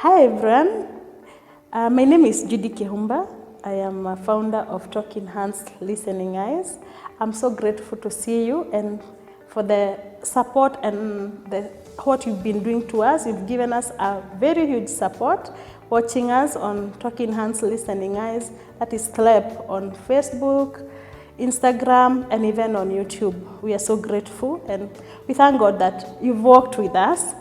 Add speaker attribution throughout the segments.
Speaker 1: Hi everyone, my name is Judy. I am a founder of Talking Hands, Listening Eyes. I'm so grateful to see you and for the support and what you've been doing to us. You've given us a very huge support watching us on Talking Hands, Listening Eyes. That is Clap on Facebook, Instagram, and even on YouTube. We are so grateful and we thank God that you've walked with us.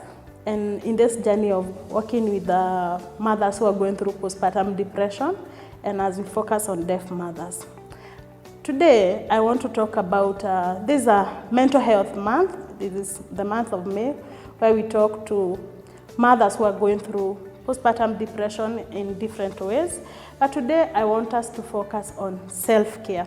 Speaker 1: And in this journey of working with the mothers who are going through postpartum depression, and as we focus on deaf mothers. Today, I want to talk about, this is a mental health month. This is the month of May, where we talk to mothers who are going through postpartum depression in different ways. But today, I want us to focus on self-care.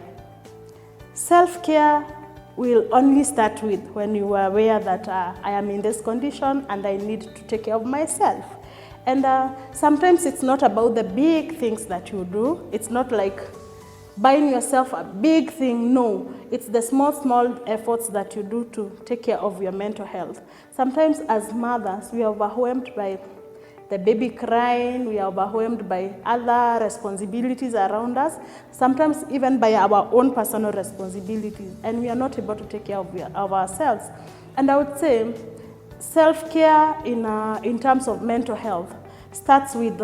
Speaker 1: Self-care will only start with when you are aware that I am in this condition and I need to take care of myself. And sometimes it's not about the big things that you do. It's not like buying yourself a big thing. No, it's the small efforts that you do to take care of your mental health. Sometimes as mothers, we are overwhelmed by the baby crying, we are overwhelmed by other responsibilities around us, sometimes even by our own personal responsibilities, and we are not able to take care of ourselves. And I would say self-care in terms of mental health starts with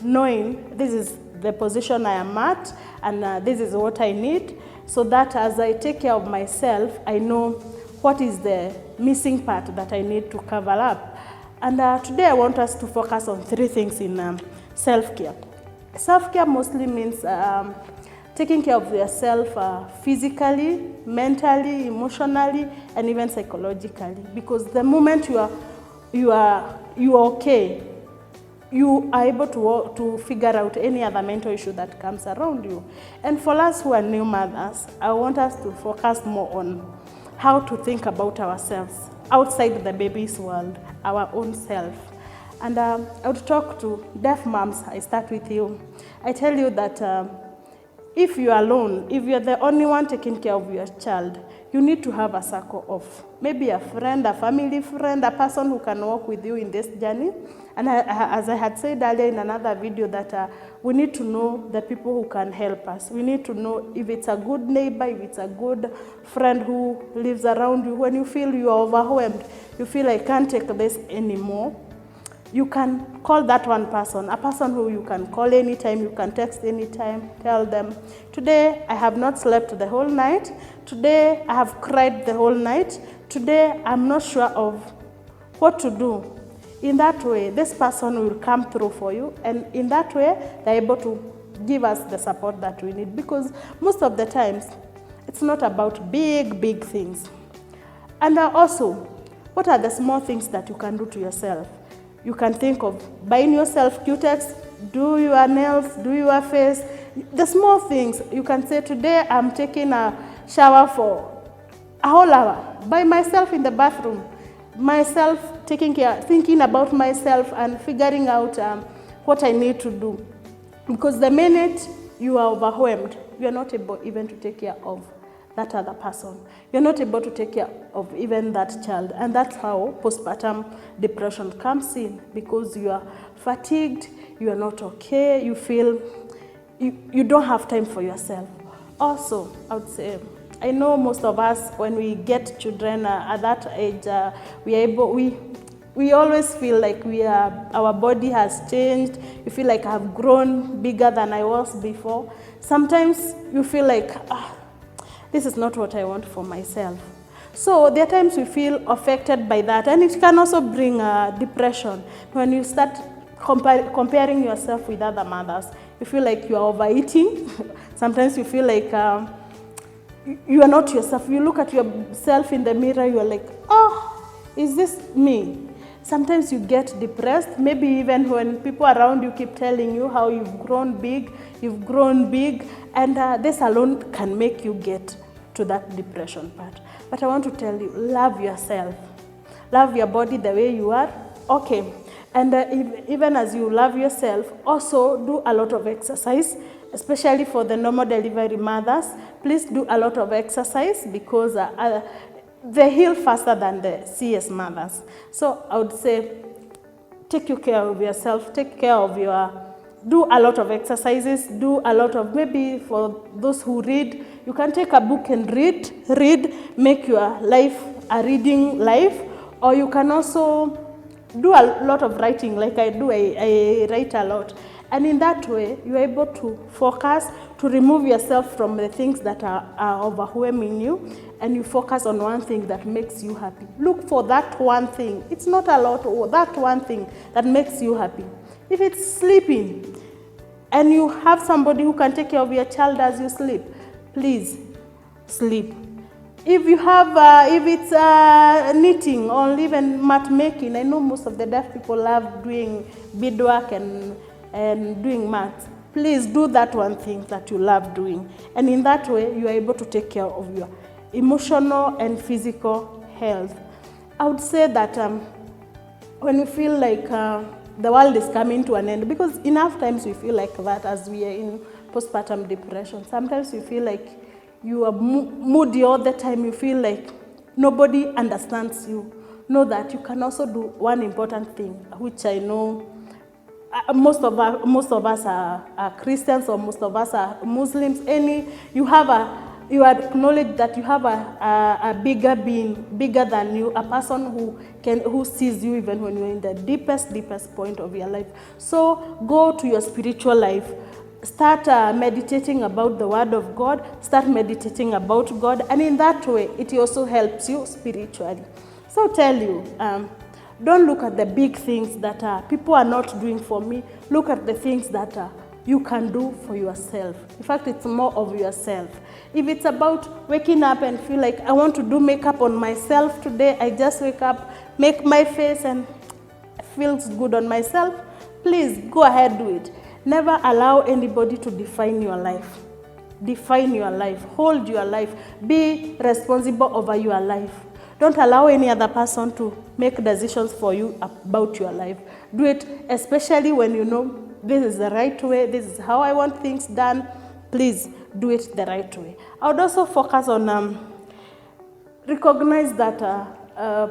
Speaker 1: knowing this is the position I am at, and this is what I need, so that as I take care of myself, I know what is the missing part that I need to cover up. And today I want us to focus on three things in self-care. Self-care mostly means taking care of yourself physically, mentally, emotionally, and even psychologically. Because the moment you are okay, you are able to figure out any other mental issue that comes around you. And for us who are new mothers, I want us to focus more on how to think about ourselves outside the baby's world, our own self. And I would talk to deaf moms. I start with you. I tell you that if you are alone, if you're the only one taking care of your child, you need to have a circle of maybe a friend, a family friend, a person who can walk with you in this journey. And as I had said earlier in another video, that we need to know the people who can help us. We need to know if it's a good neighbor, if it's a good friend who lives around you. When you feel you are overwhelmed, you feel I can't take this anymore, you can call that one person, a person who you can call anytime, you can text anytime, tell them, today I have not slept the whole night, today I have cried the whole night, today I'm not sure of what to do. In that way, this person will come through for you, and in that way, they're able to give us the support that we need, because most of the times, it's not about big things. And also, what are the small things that you can do to yourself? You can think of buying yourself Q-Tex, do your nails, do your face. The small things, you can say, today I'm taking a shower for a whole hour by myself in the bathroom. Myself thinking about myself and figuring out what I need to do. Because the minute you are overwhelmed, you are not able even to take care of that other person. You're not able to take care of even that child. And that's how postpartum depression comes in, because you are fatigued, you are not okay, you feel you don't have time for yourself. Also, I would say, I know most of us, when we get children at that age, we always feel like our body has changed. You feel like I've grown bigger than I was before. Sometimes you feel like, this is not what I want for myself. So there are times we feel affected by that, and it can also bring depression. When you start comparing yourself with other mothers, you feel like you are overeating. Sometimes you feel like you are not yourself. You look at yourself in the mirror, you are like, oh, is this me? Sometimes you get depressed, maybe even when people around you keep telling you how you've grown big, and this alone can make you get to that depression part. But I want to tell you, love yourself. Love your body the way you are. Okay. And even as you love yourself, also do a lot of exercise, especially for the normal delivery mothers. Please do a lot of exercise, because they heal faster than the CS mothers. So I would say take care of yourself, take care of do a lot of exercises, do a lot of, maybe for those who read, you can take a book and read, make your life a reading life, or you can also do a lot of writing like I do. I write a lot. And in that way, you're able to focus, to remove yourself from the things that are overwhelming you, and you focus on one thing that makes you happy. Look for that one thing. It's not a lot, or that one thing that makes you happy. If it's sleeping, and you have somebody who can take care of your child as you sleep, please sleep. If you have, if it's knitting or even mat making, I know most of the deaf people love doing beadwork and doing mats. Please do that one thing that you love doing. And in that way, you are able to take care of your emotional and physical health. I would say that when you feel like the world is coming to an end, because enough times we feel like that as we are in postpartum depression. Sometimes you feel like you are moody all the time. You feel like nobody understands you. Know that you can also do one important thing, which I know most of us are Christians, or most of us are Muslims. You acknowledge that you have a bigger being, bigger than you, a person who sees you even when you're in the deepest point of your life. So go to your spiritual life. Start meditating about the Word of God. Start meditating about God, and in that way, it also helps you spiritually. So I'll tell you, don't look at the big things that people are not doing for me. Look at the things that you can do for yourself. In fact, it's more of yourself. If it's about waking up and feel like I want to do makeup on myself today, I just wake up, make my face, and feels good on myself, please go ahead, do it. Never allow anybody to define your life. Define your life. Hold your life. Be responsible over your life. Don't allow any other person to make decisions for you about your life. Do it, especially when you know this is the right way, this is how I want things done. Please do it the right way. I would also focus on recognize that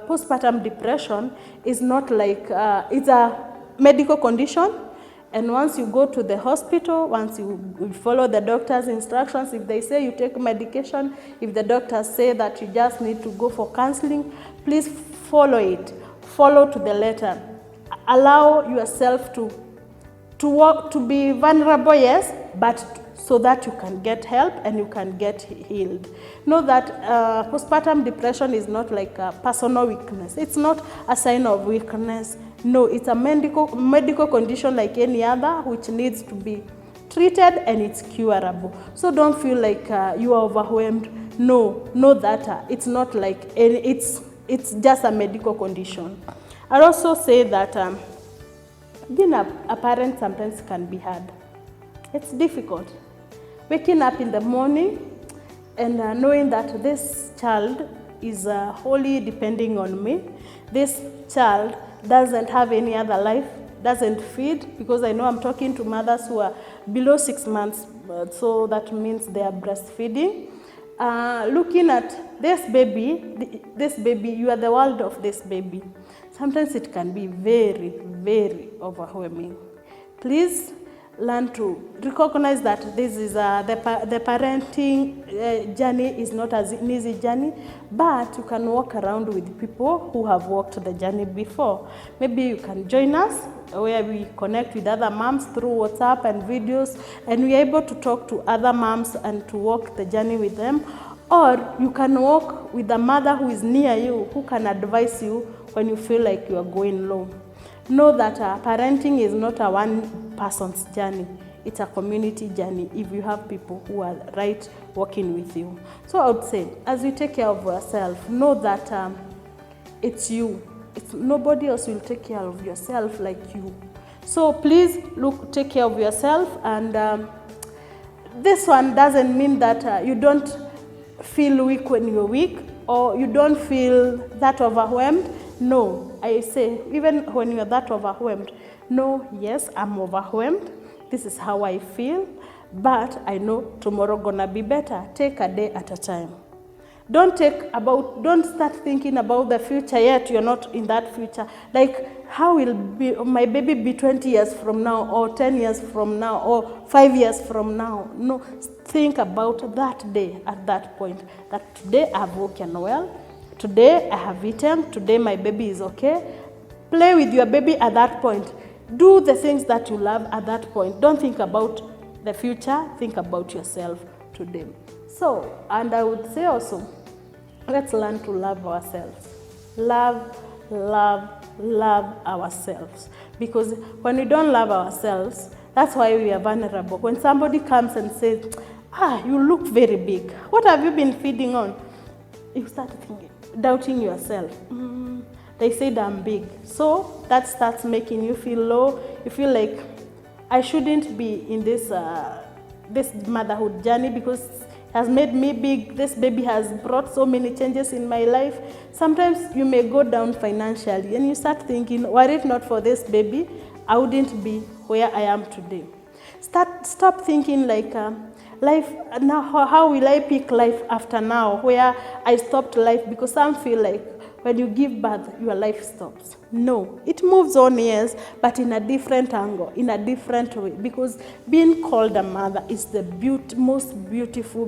Speaker 1: postpartum depression is not like, it's a medical condition. And once you go to the hospital, once you follow the doctor's instructions, if they say you take medication, if the doctors say that you just need to go for counseling, please follow it. Follow to the letter. Allow yourself to be vulnerable, yes, but so that you can get help and you can get healed. Know that postpartum depression is not like a personal weakness. It's not a sign of weakness. No, it's a medical condition like any other, which needs to be treated, and it's curable. So don't feel like you are overwhelmed. No, know that it's not like it's just a medical condition. I'll also say that being a parent sometimes can be hard. It's difficult. Waking up in the morning and knowing that this child is wholly depending on me. This child doesn't have any other life, doesn't feed, because I know I'm talking to mothers who are below 6 months, so that means they are breastfeeding. Looking at this baby, you are the world of this baby. Sometimes it can be very, very overwhelming. Please learn to recognize that this is the parenting journey is not an easy journey, but you can walk around with people who have walked the journey before. Maybe you can join us where we connect with other moms through WhatsApp and videos, and we are able to talk to other moms and to walk the journey with them. Or you can walk with a mother who is near you, who can advise you when you feel like you are going low. Know that parenting is not a one person's journey. It's a community journey if you have people who are right walking with you. So I would say, as you take care of yourself, know that it's you. Nobody else will take care of yourself like you. So please take care of yourself. And this one doesn't mean that you don't feel weak when you're weak, or you don't feel that overwhelmed. No, I say, even when you're that overwhelmed, no, yes, I'm overwhelmed. This is how I feel, but I know tomorrow gonna be better. Take a day at a time. Don't start thinking about the future yet you're not in that future. Like, how will my baby be 20 years from now, or 10 years from now, or 5 years from now? No, think about that day at that point. That today I've woken well, today I have eaten, today my baby is okay. Play with your baby at that point. Do the things that you love at that point. Don't think about the future, think about yourself today. So, and I would say also, let's learn to love ourselves. Love ourselves. Because when we don't love ourselves, that's why we are vulnerable. When somebody comes and says, you look very big. What have you been feeding on? You start thinking, doubting yourself. They said I'm big. So that starts making you feel low. You feel like, I shouldn't be in this motherhood journey because it has made me big. This baby has brought so many changes in my life. Sometimes you may go down financially and you start thinking, were it not for this baby, I wouldn't be where I am today. Stop thinking like, life now, how will I pick life after now, where I stopped life? Because some feel like when you give birth, your life stops. No, it moves on, yes, but in a different angle, in a different way. Because being called a mother is the most beautiful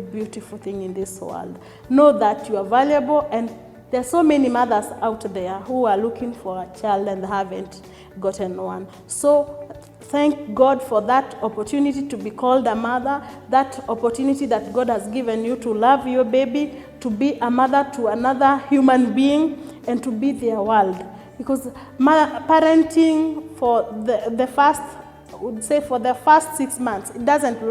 Speaker 1: thing in this world. Know that you are valuable, and there are so many mothers out there who are looking for a child and haven't gotten one. So thank God for that opportunity to be called a mother, that opportunity that God has given you to love your baby, to be a mother to another human being, and to be their world. Because parenting for the first, I would say for the first 6 months, it doesn't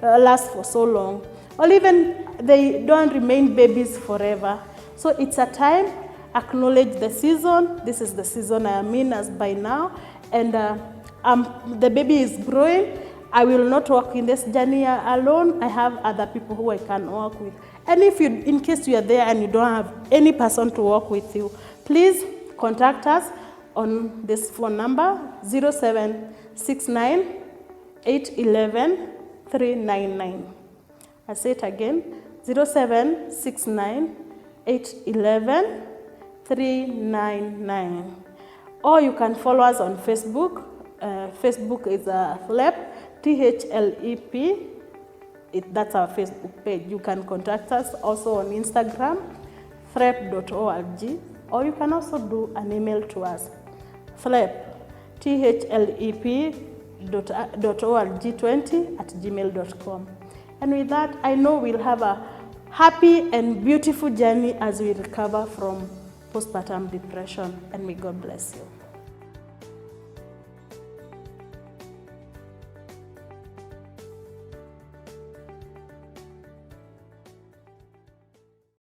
Speaker 1: last for so long. Or even they don't remain babies forever. So it's a time, acknowledge the season. This is the season I am in as by now. And the baby is growing. I will not walk in this journey alone. I have other people who I can walk with. And if in case you are there and you don't have any person to walk with you, please contact us on this phone number, 0769 811 399. I say it again, 0769 811 399. Or you can follow us on Facebook. Facebook is THLEP, THLEP. That's our Facebook page. You can contact us also on Instagram, thlep.org, or you can also do an email to us, thlep, thlep.org20@gmail.com. And with that, I know we'll have a happy and beautiful journey as we recover from postpartum depression, and may God bless you.